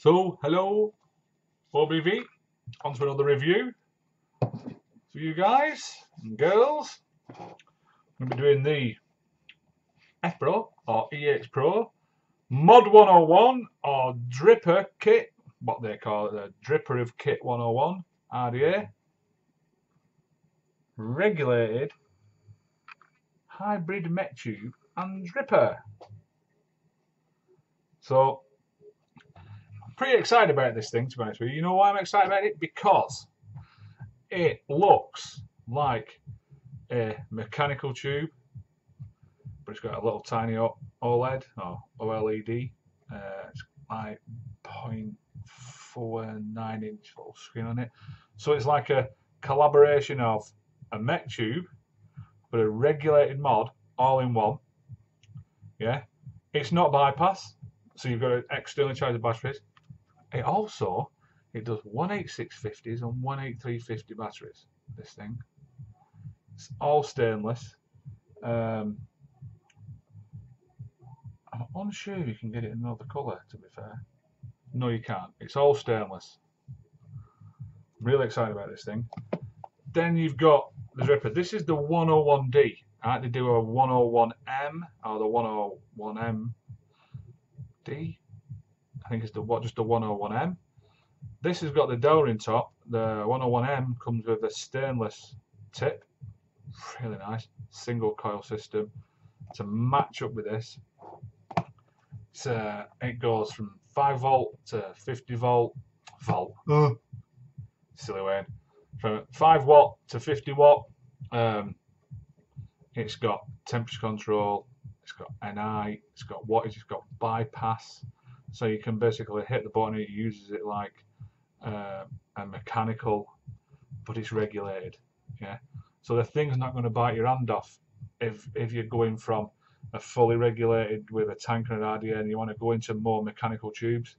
So, hello, OBV, on to another review for you guys and girls. I'm going to be doing the Ephro or Ephro Mod 101 or Dripper Kit, what they call it, the Dripper of Kit 101 RDA. Regulated hybrid met tube and dripper. So, I'm pretty excited about this thing, to be honest with you. You know why I'm excited about it? Because it looks like a mechanical tube, but it's got a little tiny OLED or OLED. It's like 0.49 inch little screen on it. So it's like a collaboration of a mech tube, but a regulated mod all in one. Yeah, it's not bypass, so you've got to externally charge the batteries. It does 18650s and 18350 batteries. This thing, it's all stainless. I'm unsure if you can get it in another colour, to be fair. No, you can't. It's all stainless. I'm really excited about this thing. Then you've got the dripper. This is the 101D. I had to do a 101M or the 101MD. I think it's just the 101M. This has got the Delrin top. The 101M comes with a stainless tip. Really nice. Single coil system to match up with this. It goes from 5 volt to 50 volt. Silly word. From 5 watt to 50 watt. It's got temperature control. It's got NI. It's got wattage. It's got bypass. So you can basically hit the button. It uses it like a mechanical, but it's regulated. Yeah. So the thing's not going to bite your hand off if you're going from a fully regulated with a tank and an RDA and you want to go into more mechanical tubes.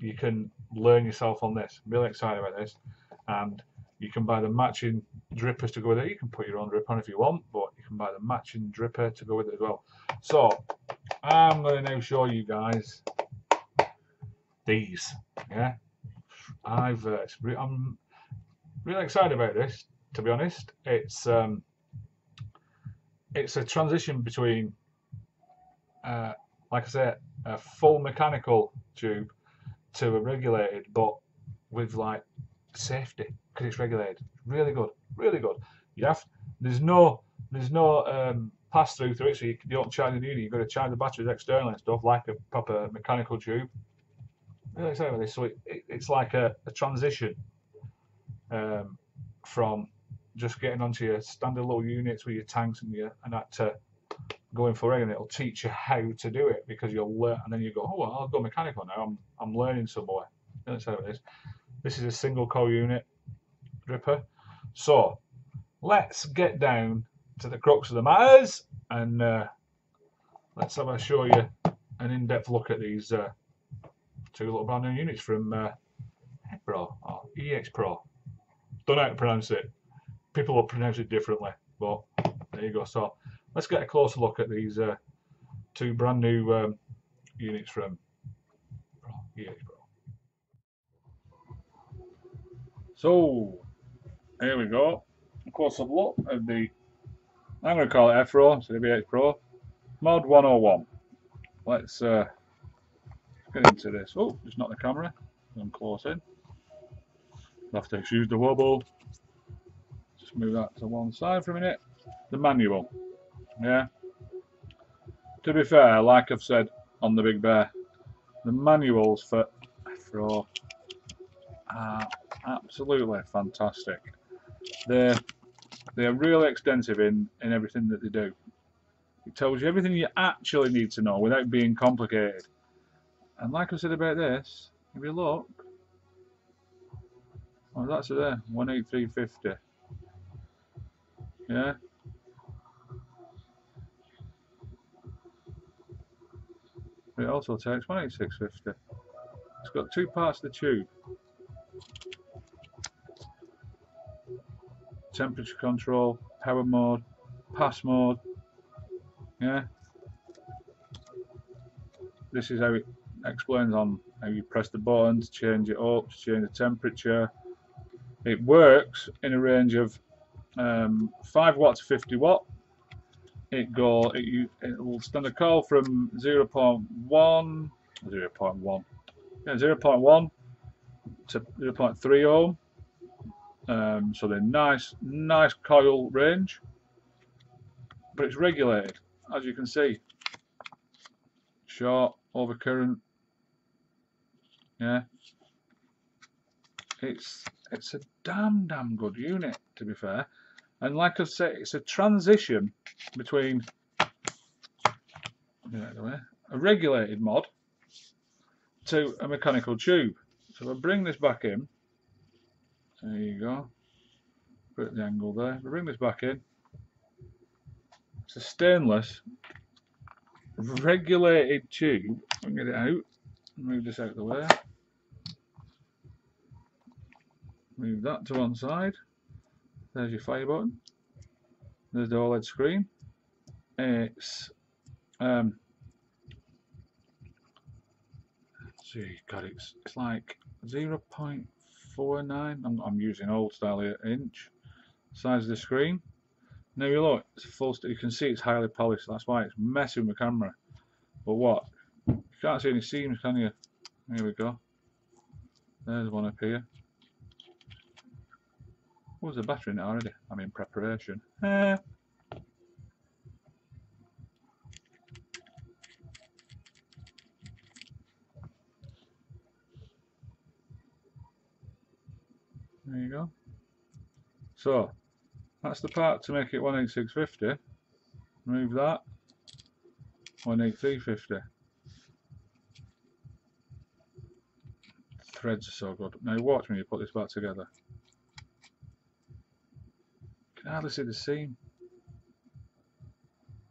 You can learn yourself on this. I'm really excited about this. And you can buy the matching drippers to go with it. You can put your own drip on if you want, but you can buy the matching dripper to go with it as well. So I'm going to now show you guys these. Yeah, I'm really excited about this. To be honest, it's a transition between, like I said, a full mechanical tube to a regulated, but with like safety because it's regulated. Really good, really good. There's no pass through it, so you don't charge the unit. You've got to charge the batteries externally and stuff like a proper mechanical tube. Really excited about this. So it's like a transition from just getting onto your standard little units with your tanks and that to going for regular. It'll teach you how to do it because you'll learn, and then you go, oh, well, I'll go mechanical now. I'm learning some more. Really excited about this. This is a single coil unit dripper. So let's get down to the crux of the matters and let's have a show you an in-depth look at these two little brand new units from Ephro or Ephro. Don't know how to pronounce it. People will pronounce it differently, but there you go. So let's get a closer look at these two brand new units from Ephro. So here we go. A close-up look at the, I'm going to call it Ephro, so it'll be Ephro Mod 101. Let's get into this. Oh, just not the camera. I'm close in. I'll have to excuse the wobble. Just move that to one side for a minute. The manual. Yeah. To be fair, like I've said on the Big Bear, the manuals for Ephro are absolutely fantastic. They're really extensive in everything that they do. It tells you everything you actually need to know without being complicated. And like I said about this, if you look, oh, that's it there, 18350. Yeah. But it also takes 18650. It's got two parts of the tube. Temperature control, power mode, pass mode. Yeah. This is how explains on how you press the button to change it up, to change the temperature. It works in a range of 5 watt to 50 watt. It will stand a coil from 0.1 to 0.3 ohm. So they're nice coil range, but it's regulated, as you can see. Short, overcurrent. Yeah, it's a damn good unit, to be fair. And like I say, it's a transition between a regulated mod to a mechanical tube. So if I bring this back in, there you go, put the angle there, if I bring this back in, it's a stainless regulated tube. I can get it out, move this out of the way, move that to one side, there's your fire button, there's the OLED screen. It's it's like 0.49. I'm using old style here, inch size of the screen. Now you look, it's full. You can see it's highly polished. That's why it's messing with the camera. But what? You can't see any seams, can you? Here we go. There's one up here. Oh, there's a battery in it already. I'm in preparation. There you go. So that's the part to make it 18650. Move that. 18350. Threads are so good. Now watch me, you put this back together. You can hardly see the seam.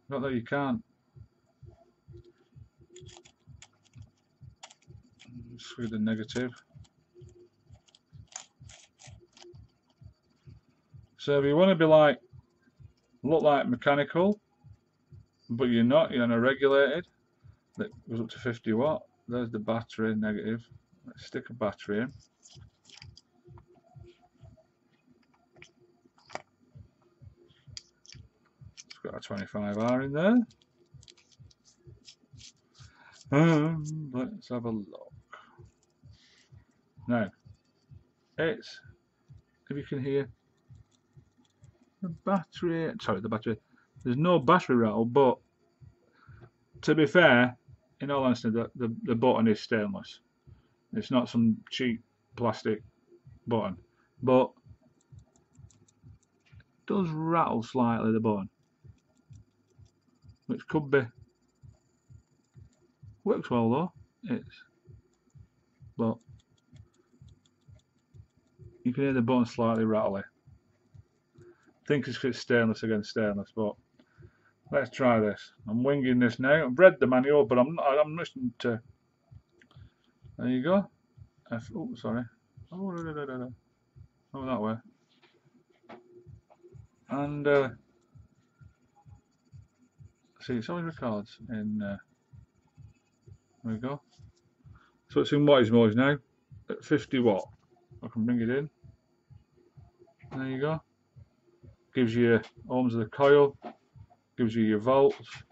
Not that you can't. Screw the negative. So if you want to be like, look like mechanical, but you're not, you're on a regulated, that goes up to 50 watt. There's the battery, negative. Let's stick a battery in. It's got a 25R in there. Let's have a look. Now, it's, if you can hear, the battery, there's no battery rattle, but to be fair, in all honesty, the button is stainless. It's not some cheap plastic button, but it does rattle slightly, the button, which could be, works well though, but you can hear the button slightly rattly. I think it's because it's stainless against stainless, but let's try this. I'm winging this now. I've read the manual, but I'm listening to. There you go. Oh, sorry. Oh, that way. And see, it's always records in. There we go. So it's in wattage mode now at 50 watt. I can bring it in. There you go. Gives you ohms of the coil. Gives you your volts.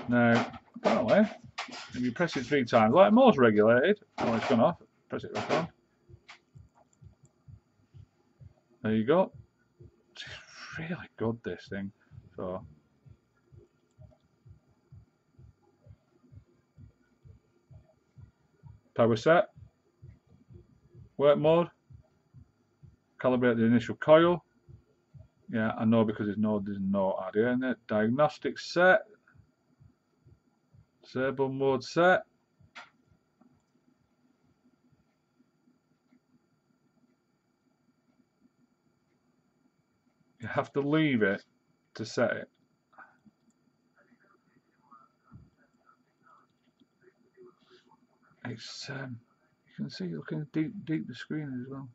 Now, apparently, if you press it 3 times, like most regulated, oh, it's gone off. Press it back on. There you go. It's really good, this thing. So, power set, work mode, calibrate the initial coil. Yeah, I know because there's no RDA in it. Diagnostic set, sub-ohm mode set. You have to leave it to set it. It's you can see looking deep the screen as well.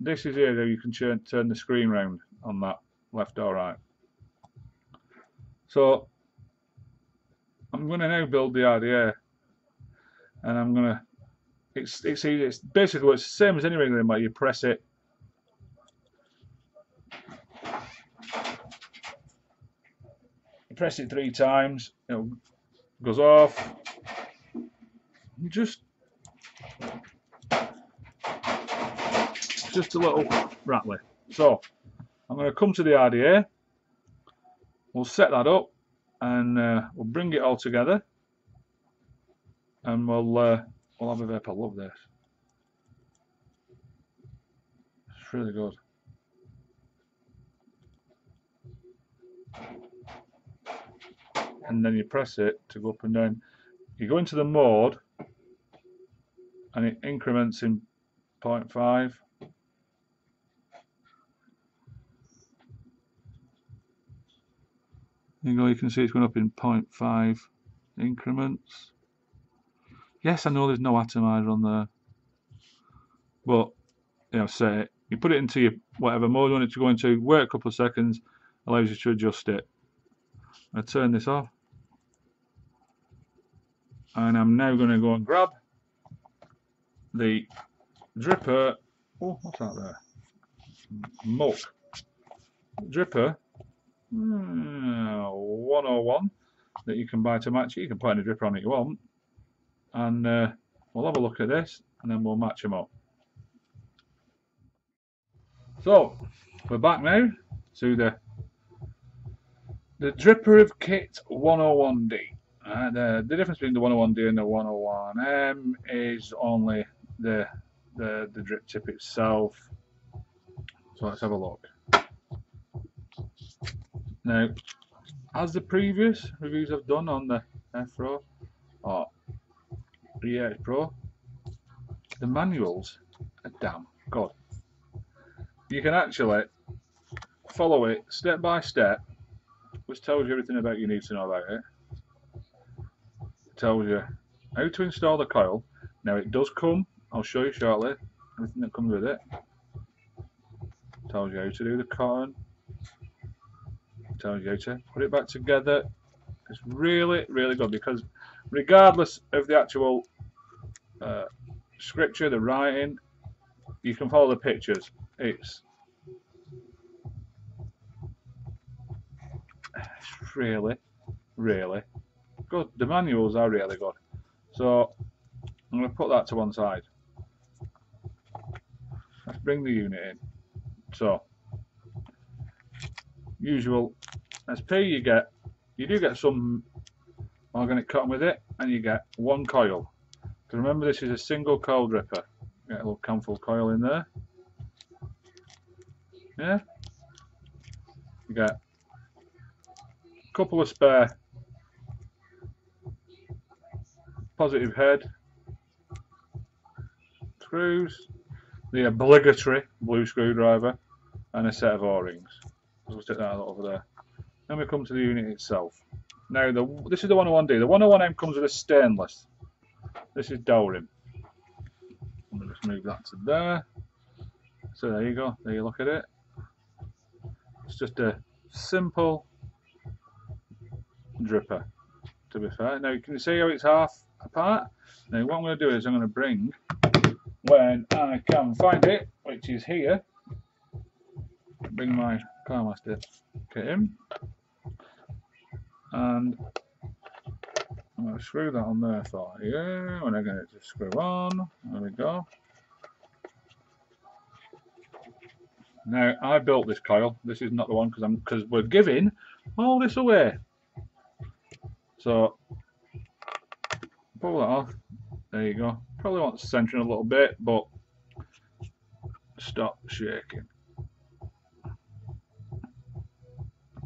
This is here, though, you can turn the screen round on that left or right. So I'm going to now build the RDA, and I'm going to. It's easy. It's basically it's the same as any regular mic. You press it. You press it 3 times. It goes off. Just a little rattly. So I'm going to come to the RDA. We'll set that up, and we'll bring it all together, and we'll have a vape. I love this. It's really good. And then you press it to go up and down. You go into the mode, and it increments in 0.5. You can see it's going up in 0.5 increments. Yes, I know there's no atomizer on there, but set it. You put it into your whatever mode you want it to go into, wait a couple of seconds, allows you to adjust it. I turn this off, and I'm now going to go and grab the dripper. Oh, what's that there? Muck. Dripper 101 that you can buy to match it. You can put any dripper on it you want, and we'll have a look at this, and then we'll match them up. So we're back now to the dripper of kit 101D. The difference between the 101D and the 101M is only the drip tip itself. So let's have a look. Now, as the previous reviews I've done on the Ephro or RDA Pro, the manuals are damn good. You can actually follow it step by step, which tells you everything about you need to know about it. It tells you how to install the coil. Now it does come, I'll show you shortly, everything that comes with it. It tells you how to do the cotton. It tells you how to put it back together. It's really, really good, because regardless of the actual scripture, the writing, you can follow the pictures. It's really, really good. The manuals are really good. So I'm going to put that to one side. Let's bring the unit in. So, usual SP, you do get some organic cotton with it, and you get one coil. Because remember, this is a single coil dripper. Get a little camphor coil in there. Yeah. You get a couple of spare positive head screws, the obligatory blue screwdriver, and a set of O-rings. We'll stick that over there. Then we come to the unit itself. Now, this is the 101D. The 101M comes with a stainless. This is Dorim. I'm going to just move that to there. So there you go. There you look at it. It's just a simple dripper, to be fair. Now, you can see how it's half apart. Now, what I'm going to do is I'm going to bring, when I can find it, which is here, bring my Carmaster kit in, and I'm going to screw that on there for you, and I'm going to screw on. There we go. Now, I built this coil. This is not the one because we're giving all this away. So pull that off. There you go. Probably want centering a little bit, but stop shaking.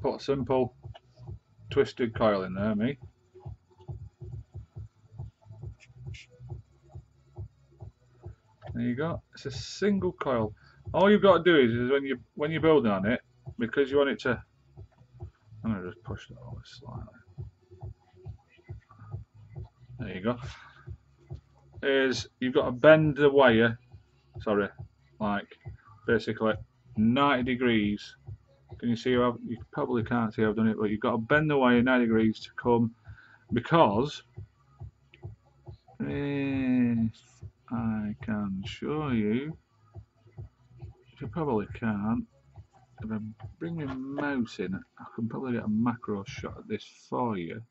Put a simple twisted coil in there, me. There you go. It's a single coil. All you've got to do is when you're building on it, because you want it to. I'm gonna just push that over slightly. There you go. Is you've got to bend the wire. Sorry, like basically 90 degrees. Can you see how you probably can't see how I've done it, but you've got to bend the wire 90 degrees to come because if I can show you, which I probably can't, if I bring my mouse in, I can probably get a macro shot at this for you.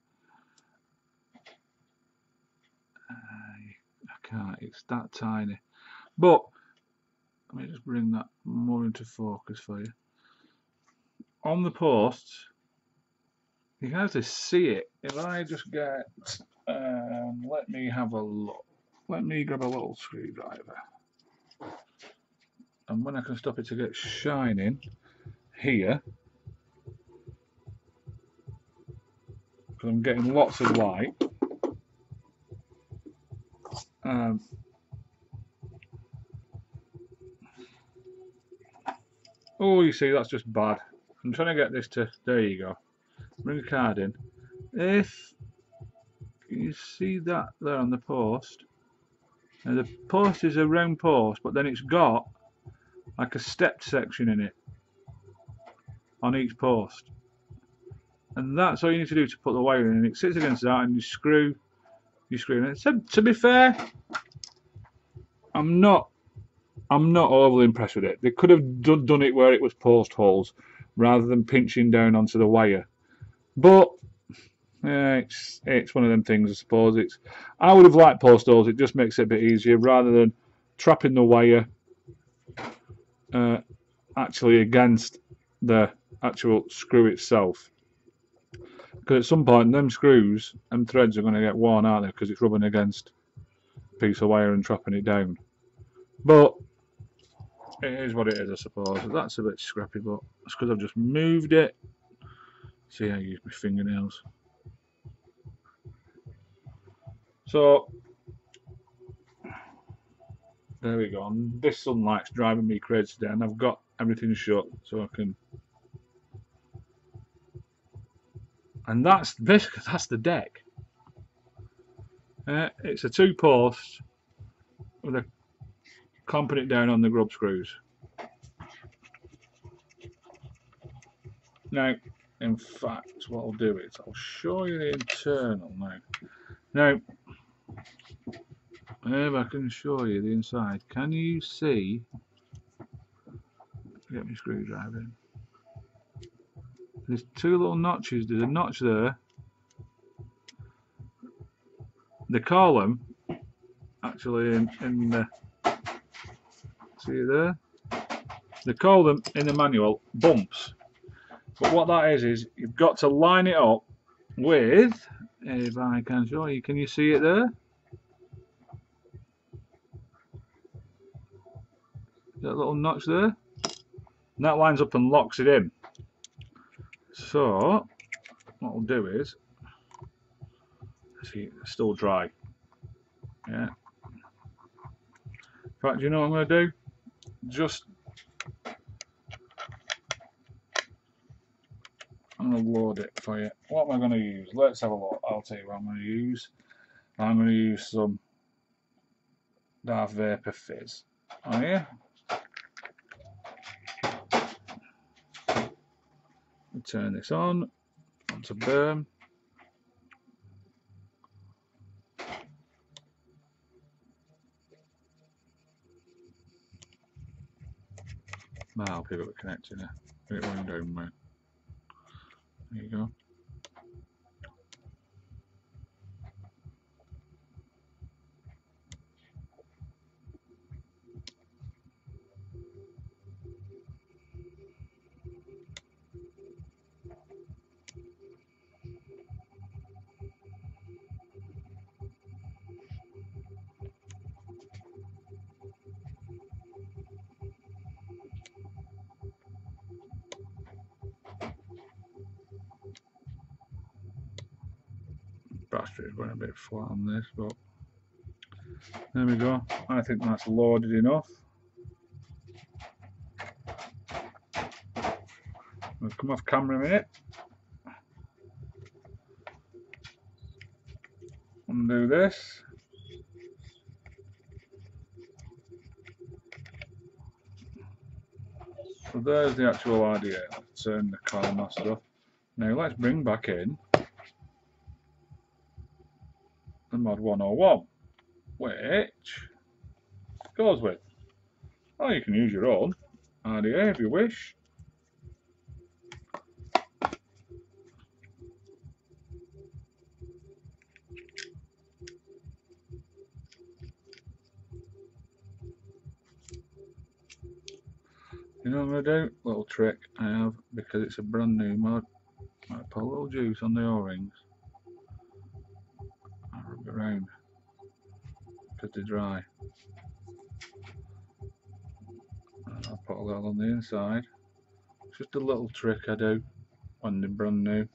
I can't, it's that tiny. But let me just bring that more into focus for you. On the posts, you can actually see it. If I just get, let me have a look. Let me grab a little screwdriver. And when I can stop it to get shining, here, because I'm getting lots of light. Oh, you see, that's just bad. I'm trying to get this to, there you go. Bring the card in. If you see that there on the post, now the post is a round post, but then it's got like a stepped section in it on each post. And that's all you need to do to put the wire in, and it sits against that, and you screw in it. So, to be fair, I'm not overly impressed with it. They could have done it where it was post holes rather than pinching down onto the wire. But it's one of them things, I suppose. I would have liked post holes. It just makes it a bit easier rather than trapping the wire actually against the actual screw itself. Because at some point, them screws and threads are going to get worn, aren't they? Because it's rubbing against a piece of wire and trapping it down. But it is what it is, I suppose. That's a bit scrappy, but it's because I've just moved it. See how I use my fingernails. So there we go. And this sunlight's driving me crazy today, and I've got everything shut so I can. And that's basically that's the deck. It's a 2-post with a clamping it down on the grub screws. Now, in fact, what I'll do is I'll show you the internal now. Now, if I can show you the inside, can you see? Get my screwdriver in. There's 2 little notches. There's a notch there. They call them actually in the. See there? They call them in the manual bumps. But what that is you've got to line it up with. If I can show you, can you see it there? That little notch there? And that lines up and locks it in. So, what we'll do is, see, it's still dry. Yeah. In fact, you know what I'm going to do? Just, I'm going to load it for you. What am I going to use? Let's have a look. I'll tell you what I'm going to use. I'm going to use some Vapor Fizz. Oh yeah. Turn this on onto burn. I'll pick up the connector now. Get it running down, man. There you go. Battery's going a bit flat on this, but there we go. I think that's loaded enough. I'll come off camera a minute. Undo this. So there's the actual RDA. Let's turn the coil master off. Now let's bring back in mod 101, which goes with, or you can use your own RDA if you wish. You know what I'm going to do? Little trick I have, because it's a brand new mod. I put a little juice on the O-rings and rub it around because they're dry. And I'll put a little on the inside. It's just a little trick I do when they're brand new.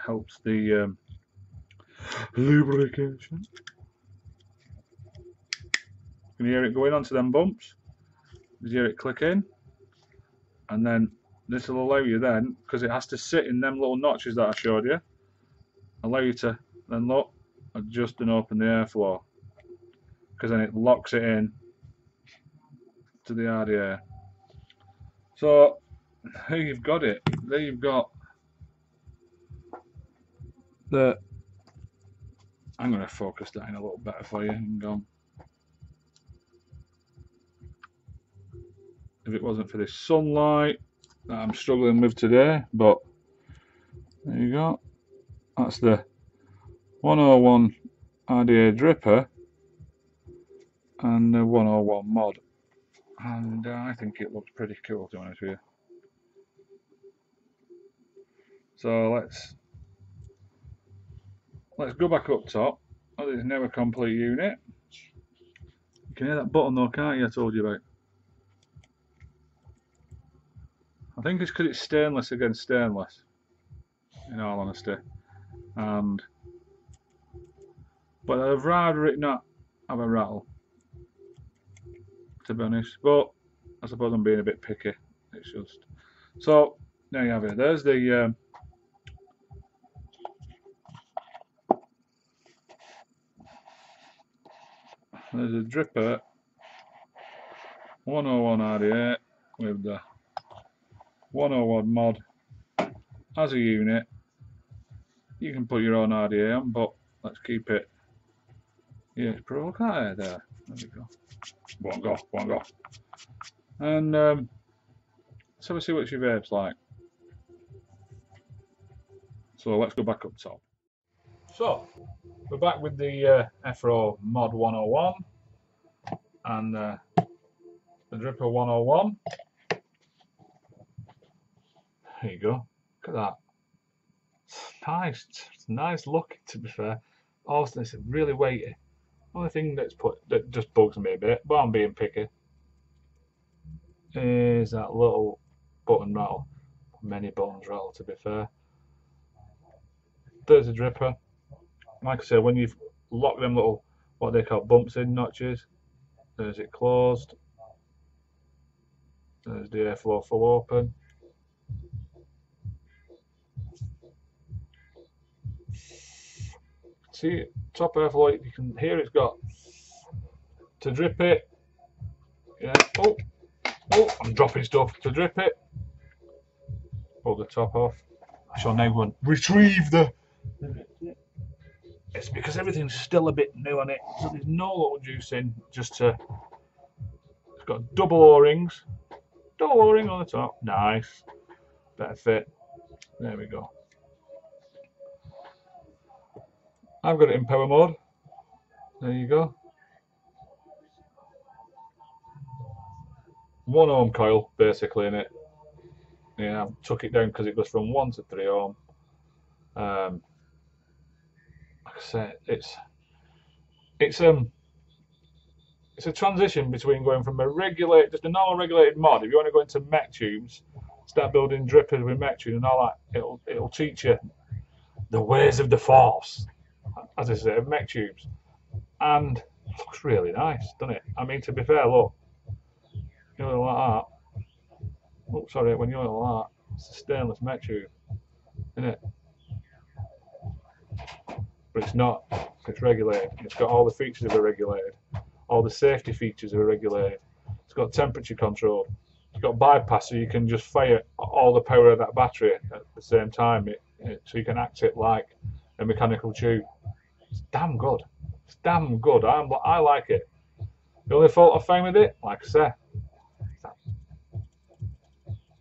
Helps the lubrication. You can hear it going onto them bumps. You hear it click in, and then this will allow you then, because it has to sit in them little notches that I showed you, allow you to then look, adjust and open the airflow, because then it locks it in to the RDA. So there you've got it. There you've got the. I'm going to focus that in a little better for you. Hang on. If it wasn't for this sunlight that I'm struggling with today, but there you go. That's the 101 RDA dripper and the 101 mod, and I think it looks pretty cool, to be honest with you. So let's go back up top. Oh, it's now a complete unit. You can hear that button though, can't you? I told you about. I think it's because it's stainless against stainless, in all honesty. But I'd rather it not have a rattle, to be honest. But I suppose I'm being a bit picky. It's just so. There you have it. There's the there's a dripper 101 RDA with the 101 mod as a unit. You can put your own RDA on, but let's keep it. Yeah, it's Pro. Look at it there. There we go. Won't go. And let's have a see what your vape's like. So let's go back up top. So we're back with the Ephro mod 101 and the dripper 101. There you go. Look at that. It's nice. It's nice looking, to be fair. Also, it's really weighty. Only thing that just bugs me a bit, but I'm being picky, is that little button rattle. Many buttons rattle, to be fair. There's a dripper. Like I said, when you've locked them little, what they call bumps in notches, there's it closed. There's the airflow full open. See, top airflow, you can hear it's got to drip it. Yeah. Oh, I'm dropping stuff. To drip it. Pull the top off. I shall now go and retrieve the. It's because everything's still a bit new on it, so there's no little juice in. It's got double O-rings. Double O-ring on the top. Nice. Better fit. There we go. I've got it in power mode. There you go. 1 ohm coil basically in it. Yeah, I took it down because it goes from 1 to 3 ohm. Like I said, it's a transition between going from just a normal regulated mod. If you want to go into mech tubes, start building drippers with mech tubes and all that, it'll teach you the ways of the force, as I say, of mech tubes, and it looks really nice, doesn't it? I mean, to be fair, look, you know, like that. Oh, sorry, when you look like that, it's a stainless mech tube, isn't it? But it's not. It's regulated. It's got all the features of a regulated. All the safety features are regulated. It's got temperature control. It's got bypass, so you can just fire all the power of that battery at the same time. So you can act it like a mechanical tube. It's damn good. It's damn good. I like it. The only fault I find with it, like I say,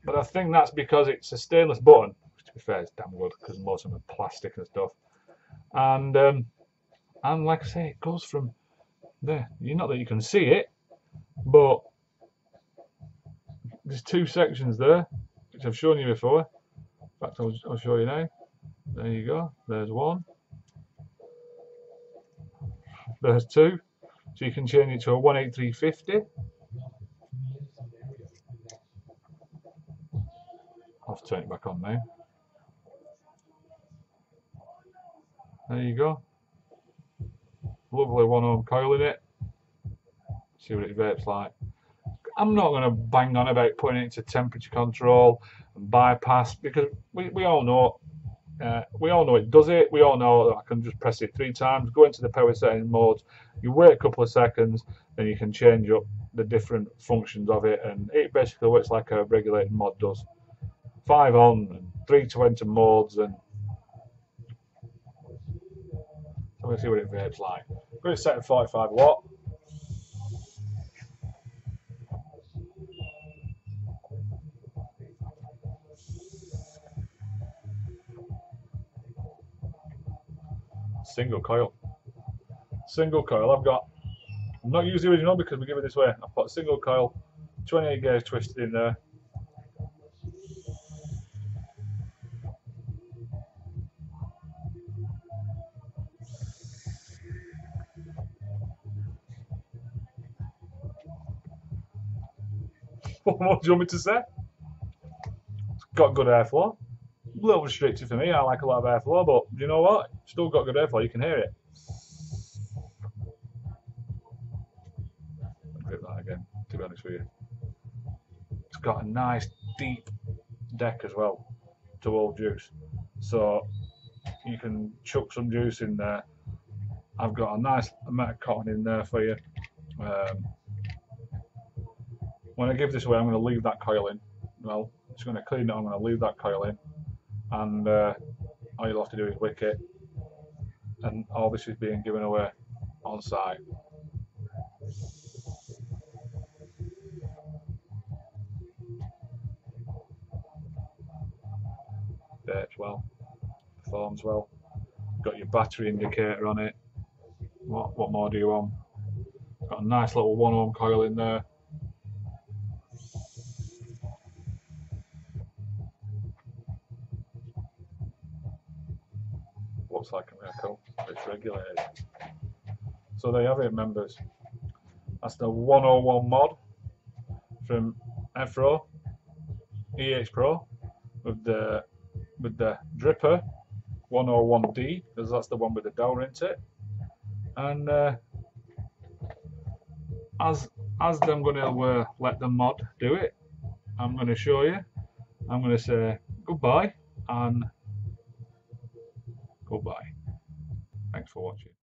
but I think that's because it's a stainless button. To be fair, it's damn good because most of them are plastic and stuff. And like I say, it goes from there. Not that you can see it, but there's two sections there, which I've shown you before. In fact, I'll show you now. There you go. There's one. There's two. So you can change it to a 18350. I'll have to turn it back on now. There you go. Lovely 1 ohm coil in it. See what it vapes like. I'm not going to bang on about putting it into temperature control and bypass because we all know it does it. We all know that I can just press it 3 times, go into the power setting modes, you wait a couple of seconds, then you can change up the different functions of it, and it basically works like a regulated mod does. 5 on and 3 to enter modes, and so let's see what it vapes like. I'm going to set at 45 watt. Single coil. I'm not using the original because we give it this way. I've put a single coil, 28 gauge twisted in there. What more do you want me to say? It's got good airflow. A little restricted for me. I like a lot of airflow, but you know what? Still got good airflow. You can hear it. I'll grip that again, to be honest with you. It's got a nice deep deck as well to hold juice, so you can chuck some juice in there. I've got a nice amount of cotton in there for you. When I give this away, I'm going to leave that coil in. Well, it's going to clean it. I'm going to leave that coil in, and all you'll have to do is wick it, and all this is being given away on site. Vapes well, performs well. Got your battery indicator on it. What more do you want? Got a nice little 1 ohm coil in there. Looks like a miracle. It's regulated. So there you have it, members. That's the 101 mod from Ephro EH Pro with the dripper 101D, because that's the one with the dowel into it. And as I'm going to let the mod do it, I'm going to show you. I'm going to say goodbye and goodbye. Thanks for watching.